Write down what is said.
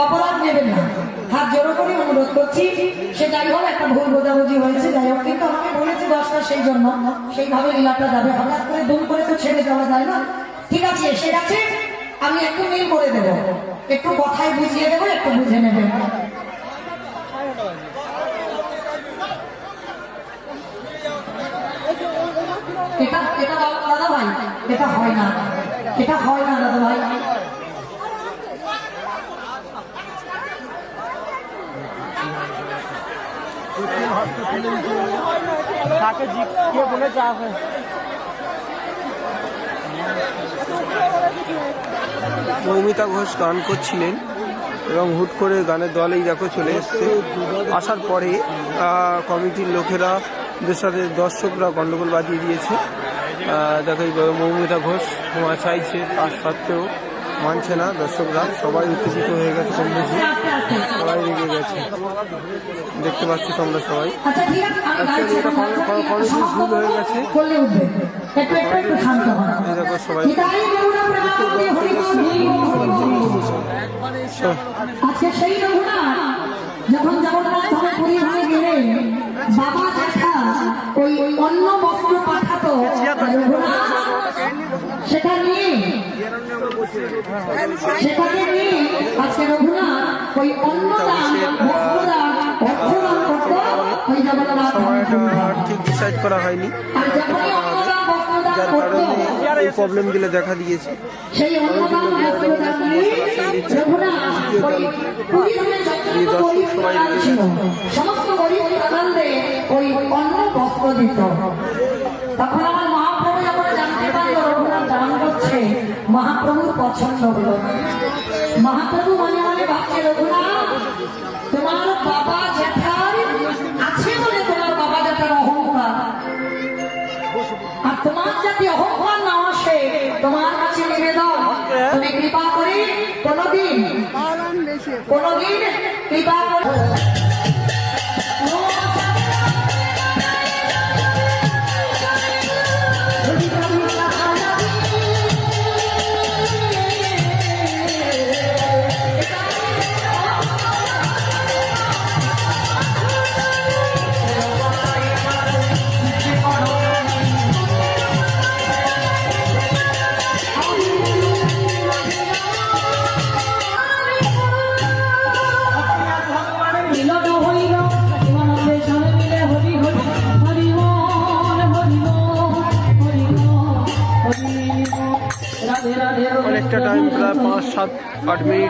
অপরাধ নেবেন না, হাত জোড়ো করে অনুরোধ করছি। সেটাই হল একটা ভুল বোঝাবুঝি হয়েছে, যাই হোক। কিন্তু আমাকে বলেছে 10টা, সেই জন্য সেইভাবে লীলাটা যাবে। হঠাৎ করে দুম করে তো ছেড়ে যাওয়া যায় না। ঠিক আছে, এসে গেছে, আমি একটু মিল করে দেবো, একটু কথায় বুঝিয়ে দেবো, একটু বুঝে নেবেন। এটা এটা দাদা ভাই, এটা হয় না, এটা হয় না দাদা ভাই। মৌমিতা ঘোষ গান করছিলেন এবং হুট করে গানের দলেই দেখো চলে এসছে। আসার পরে কমিটির লোকেরা সাথে দর্শকরা গন্ডগোল বাজিয়ে দিয়েছে। দেখো মৌমিতা ঘোষ ক্ষমা চাইছে, তার সত্ত্বেও মানছে না দর্শকরা। সবাই উত্তেজিত হয়ে গেছে, কম বেশি সবাই রেগে গেছে, দেখতে পাচ্ছি তোমরা সবাই। অ্যাকচুয়ালি এটা কমিটির ভুল হয়ে গেছে। দেখো সবাই যখন জগন্নাথ পুরী হয়ে গেলেন, বাবা জ্যাঠা ওই অন্য বস্ত্র পাঠাতো, সেটা নিয়ে সেটাকে নিয়ে আজকে রঘুনাথ ওই অন্নদান বস্ত্রদান অর্থদান করতো ওই জগন্নাথ। ঠিক ডিসাইড করা হয়নি, যার কারণে এই প্রবলেমগুলো দেখা দিয়েছে। সেই অন্নদান বস্ত্রদান নিয়ে রঘুনাথ সমস্ত গরিব প্রধানদের ওই অন্ন বস্ত্র দিত। তখন আমার মহাপ্রভু যখন জানতে পারল রঘুনাথ দান করছে, মহাপ্রভুর পছন্দ হলো। মহাপ্রভু মনে মনে ভাবছে, রঘুনাথ তোমার বাবা জ্যাঠার আছে বলে তোমার বাবা জ্যাঠার অহংকার, আর তোমার যাতে অহংকার না আসে তোমার কাছে নিবেদন, তুমি কৃপা করে কোনদিন কৃপা করে অনেকটা টাইম, প্রায় 5, 7, 8 মিনিট